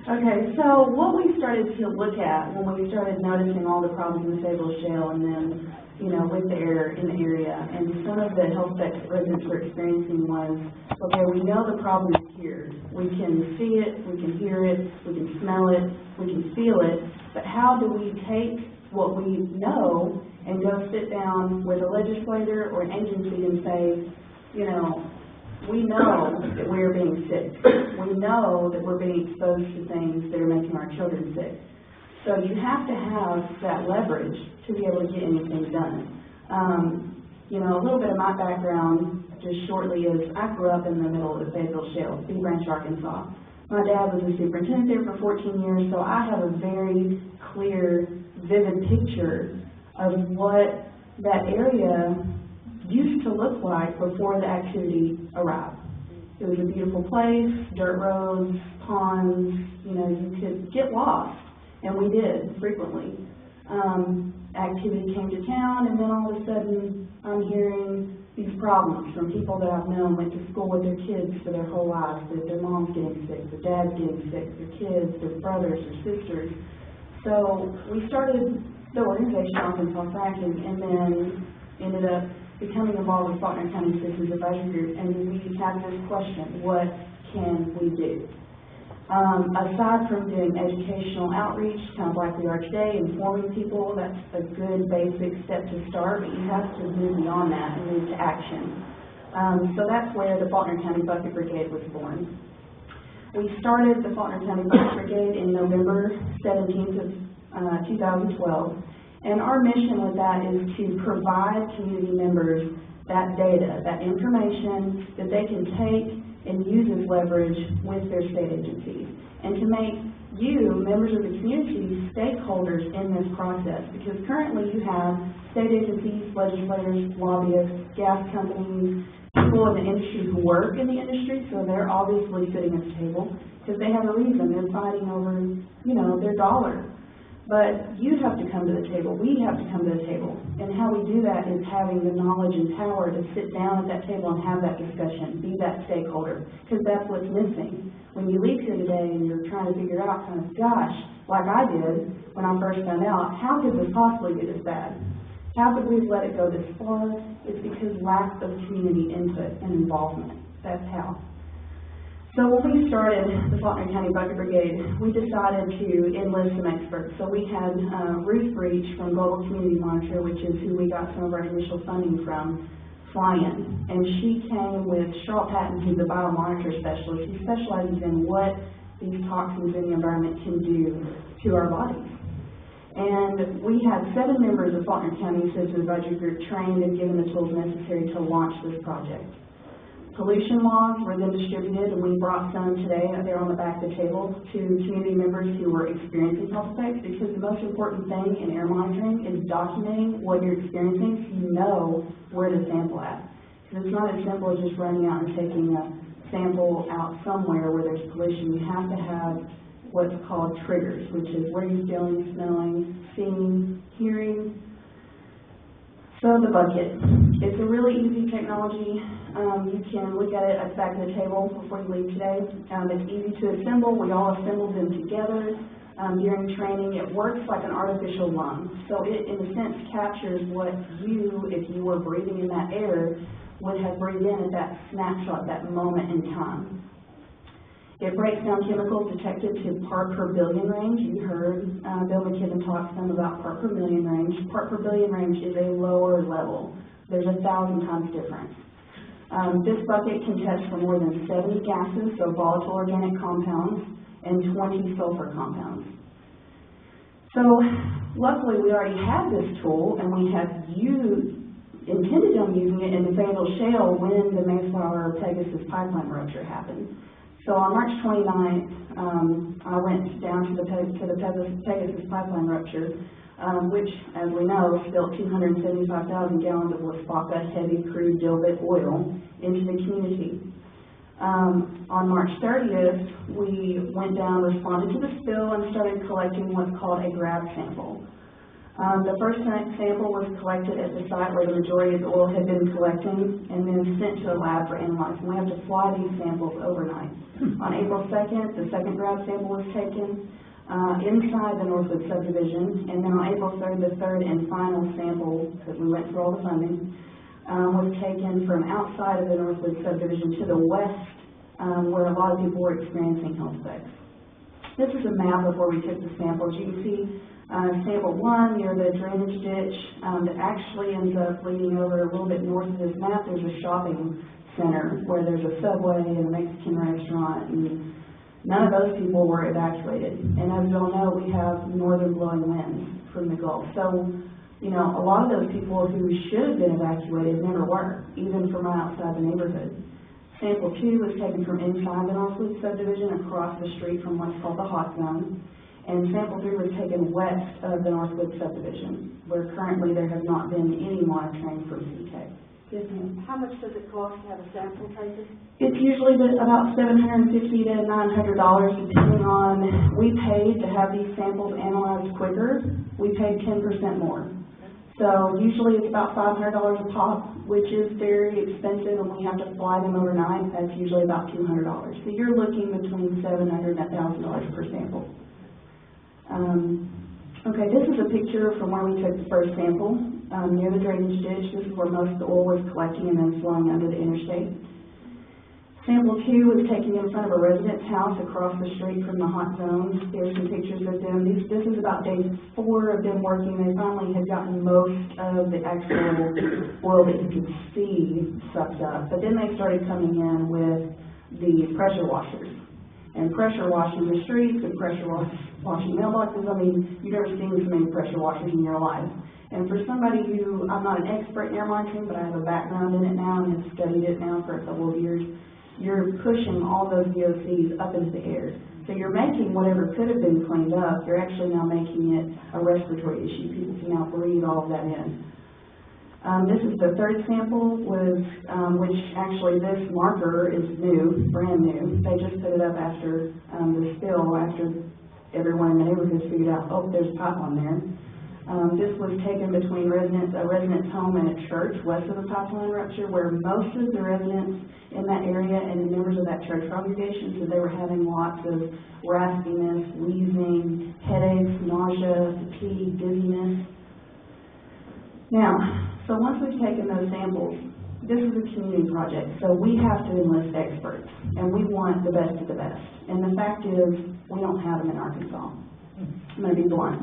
Okay, so what we started to look at when we started noticing all the problems in the Fayetteville Shale, and then, with the air in the area, and some of the health that residents were experiencing was, okay, we know the problem is here. We can see it, we can hear it, we can smell it, we can feel it, but how do we take what we know and go sit down with a legislator or an agency and say, we know that we are being sick. We know that we're being exposed to things that are making our children sick. So you have to have that leverage to be able to get anything done. A little bit of my background, just shortly, is I grew up in the middle of the Fayetteville Shale, Sea Branch, Arkansas. My dad was a superintendent there for 14 years, so I have a very clear, vivid picture of what that area used to look like before the activity arrived. It was a beautiful place, dirt roads, ponds, you could get lost, and we did frequently. Activity came to town, and then all of a sudden I'm hearing these problems from people that I've known, went to school with their kids for their whole lives, that their mom's getting sick, their dad's getting sick, their kids, their brothers, their sisters. So we started the organization Arkansas Fracking, and then ended up becoming involved with Faulkner County Citizens Advisory Group, and we had this question: what can we do? Aside from doing educational outreach, kind of like we are today, informing people, that's a good basic step to start, but you have to move beyond that and move to action. So that's where the Faulkner County Bucket Brigade was born. We started the Faulkner County Bucket Brigade in November 17th of 2012. And our mission with that is to provide community members that data, that information that they can take and use as leverage with their state agencies, and to make you, members of the community, stakeholders in this process. Because currently you have state agencies, legislators, lobbyists, gas companies, people in the industry who work in the industry, so they're obviously sitting at the table because they have a reason. They're fighting over, their dollar. But you have to come to the table. We have to come to the table. And how we do that is having the knowledge and power to sit down at that table and have that discussion, be that stakeholder, because that's what's missing. When you leave here today and you're trying to figure out gosh, like I did when I first found out, how could this possibly be this bad? How could we let it go this far? It's because lack of community input and involvement. That's how. So when we started the Faulkner County Bucket Brigade, we decided to enlist some experts. So we had Ruth Breach from Global Community Monitor, which is who we got some of our initial funding from, fly in. And she came with Cheryl Patton, who's a biomonitor specialist. She specializes in what these toxins in the environment can do to our bodies. And we had 7 members of Faulkner County Citizens Advisory Group trained and given the tools necessary to launch this project. Pollution logs were then distributed, and we brought some today. They're on the back of the table to community members who were experiencing health effects, because the most important thing in air monitoring is documenting what you're experiencing so you know where to sample at. Because it's not as simple as just running out and taking a sample out somewhere where there's pollution. You have to have what's called triggers, which is where you're feeling, smelling, seeing, hearing. So the bucket. It's a really easy technology. You can look at it at the back of the table before you leave today. It's easy to assemble. We all assembled them together during training. It works like an artificial lung. So it, in a sense, captures what you, if you were breathing in that air, would have breathed in at that snapshot, that moment in time. It breaks down chemicals detected to part per billion range. You heard Bill McKibben talk some about part per million range. Part per billion range is a lower level. There's 1,000 times difference. This bucket can test for more than 70 gases, so volatile organic compounds, and 20 sulfur compounds. So luckily we already had this tool, and we had intended on using it in the Fayetteville Shale when the Mayflower-Pegasus pipeline rupture happened. So on March 29th, I went down to the Pegasus pipeline rupture, which, as we know, spilled 275,000 gallons of Laspaca heavy crude dilbit oil into the community. On March 30th, we went down, responded to the spill, and started collecting what's called a grab sample. The first sample was collected at the site where the majority of the oil had been collecting and then sent to a lab for analyzing. We have to fly these samples overnight. On April 2nd, the second grab sample was taken inside the Northwood subdivision, and then on April 3rd, the third and final sample, because we went through all the funding, was taken from outside of the Northwood subdivision to the west, where a lot of people were experiencing health effects. This is a map of where we took the samples. You can see sample 1 near the drainage ditch that actually ends up leading over a little bit north of this map. There's a shopping center where there's a Subway and a Mexican restaurant, and none of those people were evacuated. And as we all know, we have northern blowing winds from the Gulf. So, you know, a lot of those people who should have been evacuated never were, even from outside the neighborhood. Sample 2 was taken from inside the Northwood subdivision across the street from what's called the hot zone. And sample 3 was taken west of the Northwood subdivision, where currently there has not been any monitoring from CK. Yes, ma'am. How much does it cost to have a sample taken? It's usually about $750 to $900, depending on, we paid to have these samples analyzed quicker. We paid 10% more. So usually it's about $500 a pop, which is very expensive, and we have to fly them overnight. That's usually about $200. So you're looking between $700 and $1,000 per sample. Okay, this is a picture from where we took the first sample, near the drainage ditch. This is where most of the oil was collecting and then flowing under the interstate. Sample 2 was taken in front of a resident's house across the street from the hot zone. There's some pictures of them. This is about day 4 of them working. They finally had gotten most of the actual oil that you could see sucked up. But then they started coming in with the pressure washers and pressure washing the streets and pressure washing mailboxes. I mean, you've never seen so many pressure washers in your life. And for somebody who, I'm not an expert in air monitoring, but I have a background in it now and have studied it now for a couple of years, you're pushing all those VOCs up into the air. So you're making whatever could have been cleaned up, you're actually now making it a respiratory issue. People can now breathe all of that in. This is the third sample, which actually this marker is new, brand new. They just put it up after the spill, after everyone in the neighborhood figured out, oh, there's a pipeline there. This was taken between a resident's home and a church west of the pipeline rupture, where most of the residents in that area and the members of that church congregation said they were having lots of raspiness, wheezing, headaches, nausea, fatigue, dizziness. Now, so once we've taken those samples, this is a community project, so we have to enlist experts, and we want the best of the best. And the fact is, we don't have them in Arkansas. I'm going to be blunt.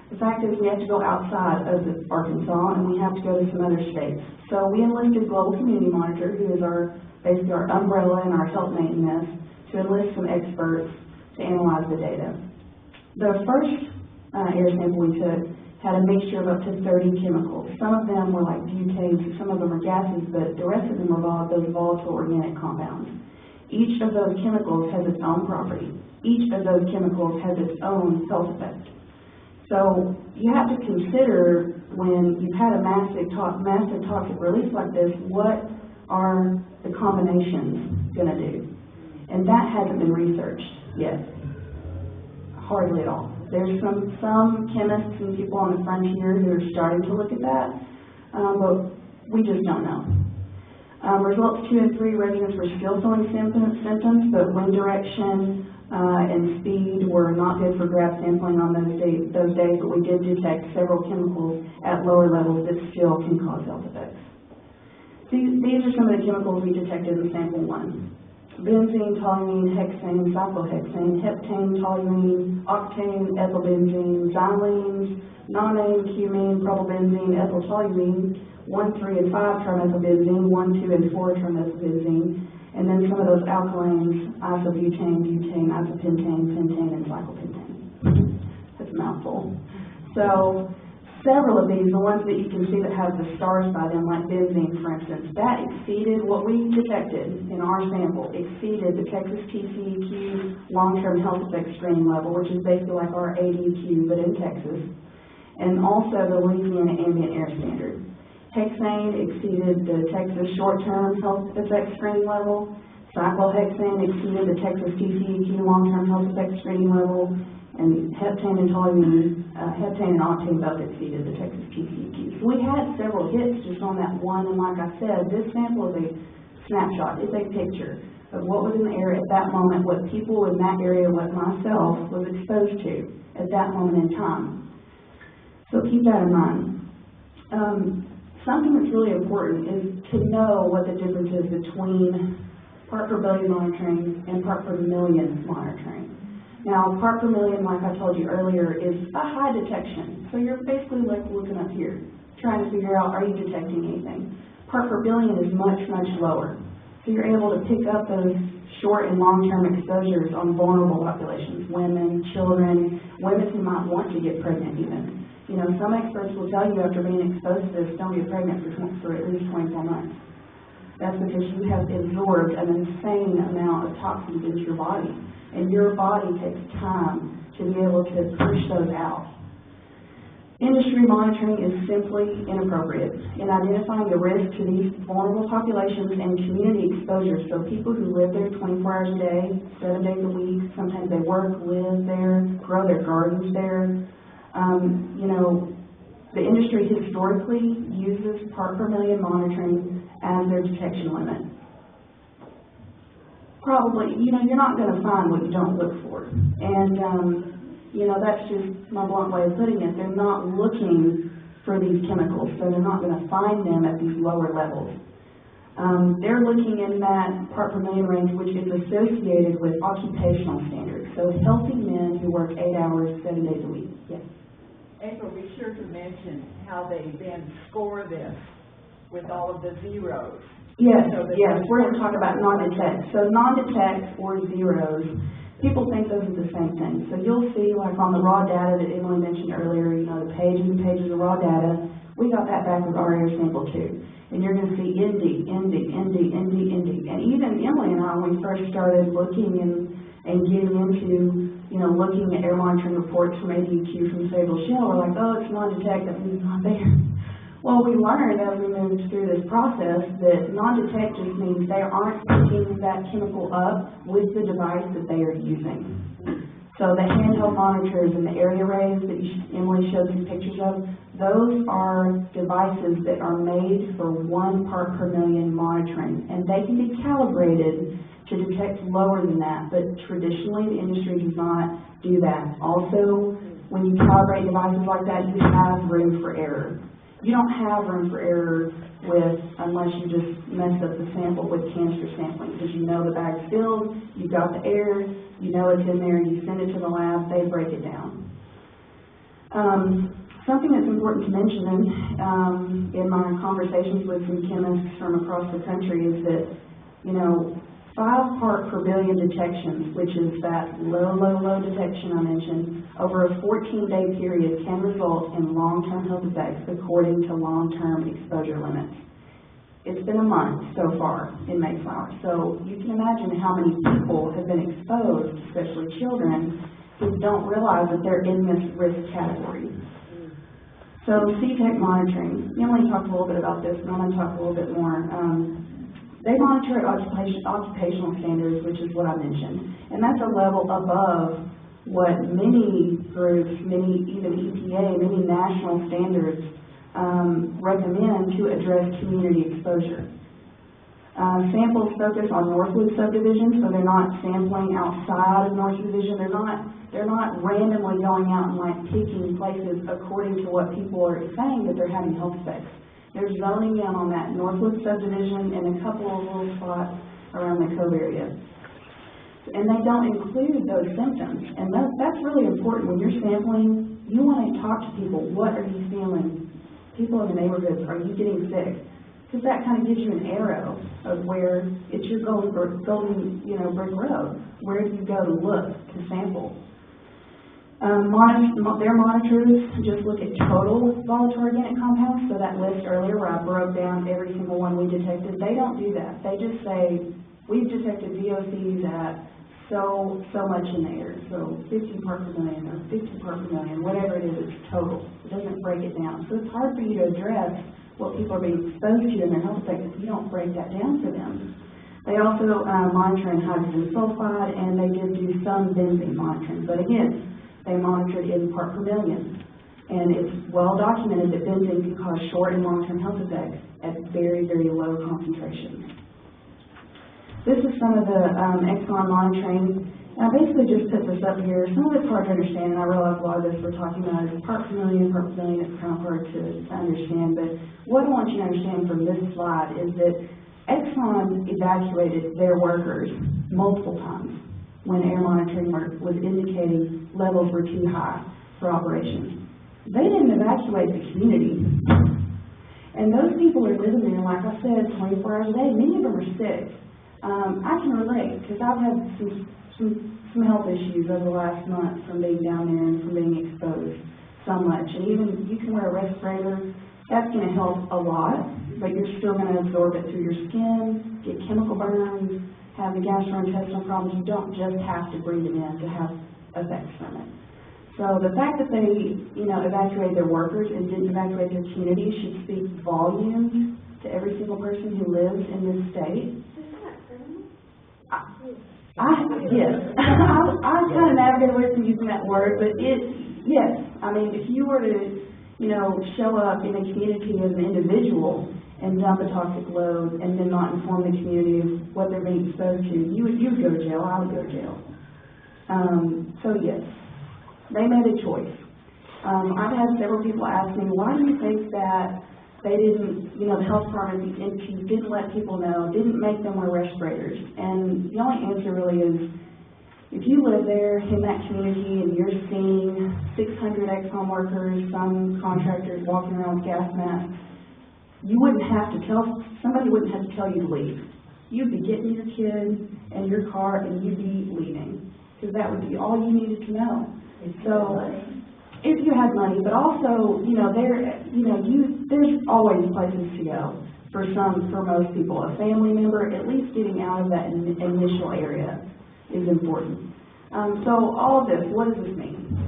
The fact is, we have to go outside of Arkansas, and we have to go to some other states. So we enlisted Global Community Monitor, who is basically our umbrella and our help maintenance, to enlist some experts to analyze the data. The first air sample we took had a mixture of up to 30 chemicals. Some of them were like butanes, some of them were gases, but the rest of them were those volatile organic compounds. Each of those chemicals has its own property. Each of those chemicals has its own health effect. So you have to consider, when you've had a massive toxic release like this, what are the combinations going to do? And that hasn't been researched yet, hardly at all. There's some chemists and people on the frontier who are starting to look at that, but we just don't know. Results 2 and 3, residents were still showing symptoms, but wind direction and speed were not good for grab sampling on those days, but we did detect several chemicals at lower levels that still can cause health effects. These are some of the chemicals we detected in sample 1. Benzene, toluene, hexane, cyclohexane, heptane, toluene, octane, ethylbenzene, xylenes, nonane, cumene, propylbenzene, ethyltoluene, 1, 3, and 5 trimethylbenzene, 1, 2, and 4 trimethylbenzene, and then some of those alkylanes, isobutane, butane, isopentane, pentane, and cyclopentane. That's a mouthful. So several of these, the ones that you can see that have the stars by them, like benzene, for instance, that exceeded what we detected in our sample, exceeded the Texas TCEQ long-term health effects screening level, which is basically like our ADQ, but in Texas, and also the Louisiana ambient air standard. Hexane exceeded the Texas short-term health effects screening level. Cyclohexane exceeded the Texas TCEQ long-term health effects screening level. and heptane and toluene, heptane and octane both exceeded the Texas PCQ. So we had several hits just on that one, and like I said, this sample is a snapshot. It's a picture of what was in the air at that moment, what people in that area, what myself was exposed to at that moment in time. So keep that in mind. Something that's really important is to know what the difference is between part per billion monitoring and part per million monitoring. Now, part per million, like I told you earlier, is a high detection. So you're basically like looking up here, trying to figure out, are you detecting anything? Part per billion is much, much lower. So you're able to pick up those short and long-term exposures on vulnerable populations, women, children, women who might want to get pregnant even. You know, some experts will tell you after being exposed to this, don't get pregnant for at least 24 months. That's because you have absorbed an insane amount of toxins into your body, and your body takes time to be able to push those out. Industry monitoring is simply inappropriate in identifying the risk to these vulnerable populations and community exposure. So people who live there 24 hours a day, 7 days a week, sometimes they work, live there, grow their gardens there. You know, the industry historically uses part per million monitoring as their detection limit. Probably, you know, you're not going to find what you don't look for. And, you know, that's just my blunt way of putting it. They're not looking for these chemicals, so they're not going to find them at these lower levels. They're looking in that part per million range, which is associated with occupational standards. So healthy men who work 8 hours, 7 days a week. Yes. April, be sure to mention how they then score this with all of the zeros. Yes, yes, we're going to talk about non-detect. So non-detect or zeros, people think those are the same thing. So you'll see, like on the raw data that Emily mentioned earlier, you know, the pages and pages of raw data, we got that back with our air sample too. And you're going to see ND. And even Emily and I, when we first started looking and getting into, you know, looking at air monitoring reports from ADQ from Sable Shell, we're like, oh, it's non-detect, that means it's not there. Well, we learned as we moved through this process that non-detect just means they aren't picking that chemical up with the device that they are using. So the handheld monitors and the area arrays that Emily showed these pictures of, those are devices that are made for 1 part per million monitoring, and they can be calibrated to detect lower than that, but traditionally the industry does not do that. Also, when you calibrate devices like that, you have room for error. You don't have room for error unless you just mess up the sample with canister sampling, because you know the bag's filled, you've got the air, you know it's in there, you send it to the lab, they break it down. Something that's important to mention in my conversations with some chemists from across the country is that, you know, 5 part per billion detections, which is that low detection I mentioned, over a 14-day period can result in long-term health effects according to long-term exposure limits. It's been a month so far in Mayflower, so you can imagine how many people have been exposed, especially children, who don't realize that they're in this risk category. So CTEC monitoring, Emily talked a little bit about this, and I'm going to talk a little bit more. They monitor at occupational standards, which is what I mentioned, and that's a level above what many groups, even EPA, many national standards recommend to address community exposure. Samples focus on Northwood subdivision, so they're not sampling outside of North Division. They're not randomly going out and like picking places according to what people are saying that they're having health effects. They're zoning in on that Northwood subdivision and a couple of little spots around the Cove area. And they don't include those symptoms. And that's really important. When you're sampling, you want to talk to people. What are you feeling? People in the neighborhoods, are you getting sick? Because that kind of gives you an arrow of where it's your golden brick road. Where do you go to look to sample? Their monitors just look at total volatile organic compounds, so that list earlier where I broke down every single one we detected, they don't do that. They just say, we've detected VOCs at so much in the air, so 50 parts per million or 50 parts per million, whatever it is, it's total. It doesn't break it down. So it's hard for you to address what people are being exposed to in their health effects if you don't break that down for them. They also monitor in hydrogen sulfide, and they did do some benzene monitoring, but again, they monitored in part per million. And it's well documented that benzene can cause short and long-term health effects at very, very low concentrations. This is some of the Exxon monitoring. And I basically just put this up here. Some of it's hard to understand, and I realize a lot of this we're talking about is part per million, it's kind of hard to understand. But what I want you to understand from this slide is that Exxon evacuated their workers multiple times when air monitoring work was indicating levels were too high for operations. They didn't evacuate the community. And those people are living there, like I said, 24 hours a day. Many of them are sick. I can relate, because I've had some health issues over the last month from being down there and from being exposed so much. And even you can wear a respirator. That's going to help a lot, but you're still going to absorb it through your skin, get chemical burns, have the gastrointestinal problems. You don't just have to breathe it in to have effects from it. So the fact that they, evacuated their workers and didn't evacuate their community should speak volumes to every single person who lives in this state. Yes. I kind of navigate away from using that word, but yes. I mean, if you were to, show up in a community as an individual and dump a toxic load and then not inform the community of what they're being exposed to, you would go to jail. I would go to jail. So yes. They made a choice. I've had several people ask me, why do you think that they didn't, the health department didn't let people know, didn't make them wear respirators? And the only answer really is, if you live there in that community and you're seeing 600 Exxon workers, some contractors walking around with gas masks, somebody wouldn't have to tell you to leave. You'd be getting your kid and your car and you'd be leaving, because that would be all you needed to know. So, if you had money, but also, there's always places to go for most people. A family member, at least getting out of that initial area is important. So all of this, what does this mean?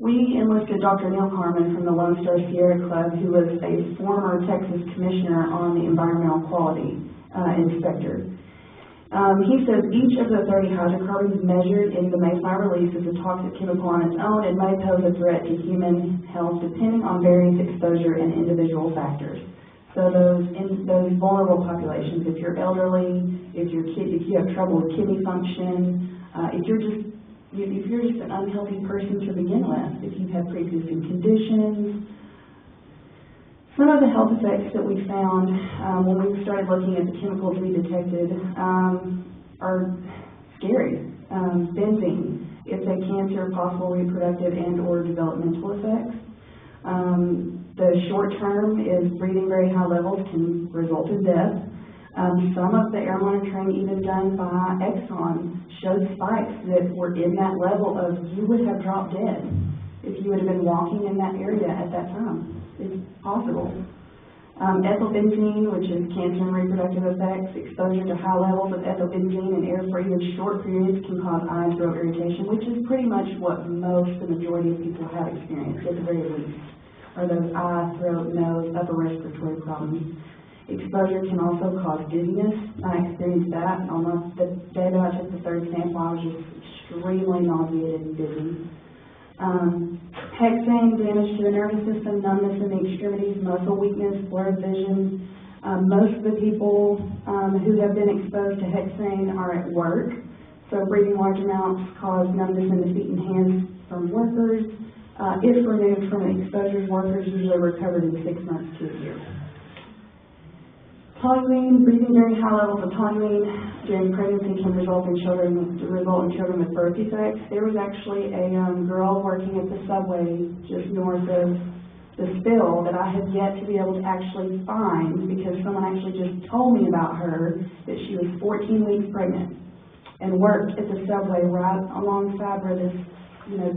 We enlisted Dr. Neil Carmen from the Lone Star Sierra Club, who was a former Texas commissioner on the environmental quality inspector. He says each of the 30 hydrocarbons measured in the mayfly release is a toxic chemical on its own and may pose a threat to human health depending on various exposure and individual factors. So those vulnerable populations, if you're elderly, if you have trouble with kidney function, if you're just an unhealthy person to begin with, if you've had pre-existing conditions. Some of the health effects that we found when we started looking at the chemicals we detected are scary. Benzene, it's a cancer, possible reproductive and or developmental effects. The short term is breathing very high levels can result in death. Some of the air monitoring even done by Exxon showed spikes that were in that level of you would have dropped dead if you would have been walking in that area at that time. It's possible. Ethylbenzene, which is cancer and reproductive effects, exposure to high levels of ethylbenzene in air for even short periods can cause eye and throat irritation, which is pretty much what the majority of people have experienced at the very least, are those eye, throat, nose, upper respiratory problems. Exposure can also cause dizziness. I experienced that. On the day that I took the third sample, I was just extremely nauseated and dizzy. Hexane, damage to the nervous system, numbness in the extremities, muscle weakness, blurred vision. Most of the people who have been exposed to hexane are at work, so breathing large amounts cause numbness in the feet and hands from workers. If removed from the exposures, workers usually recovered in 6 months to a year. Toluene, breathing very high levels of toluene during pregnancy can result in children with birth defects. There was actually a girl working at the subway just north of the spill that I have yet to be able to actually find, because someone actually just told me about her, that she was 14 weeks pregnant and worked at the subway right alongside where this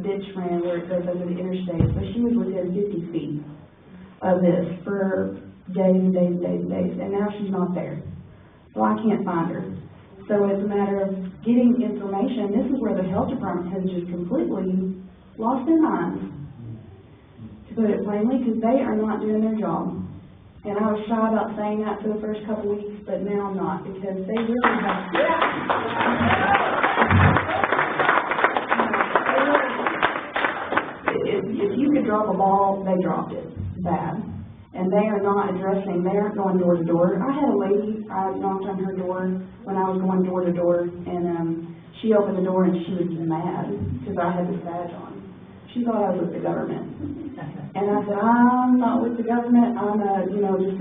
ditch ran where it goes under the interstate. So she was within 50 feet of this for days and days and days and days, and now she's not there. So I can't find her. So it's a matter of getting information. This is where the health department has just completely lost their minds, to put it plainly, because they are not doing their job. And I was shy about saying that for the first couple weeks, but now I'm not, because they really have. could drop a ball, they dropped it bad. And they are not addressing, they aren't going door to door. I had a lady, I knocked on her door when I was going door to door, and she opened the door and she was mad because I had this badge on. She thought I was with the government. And I said, I'm not with the government, I'm just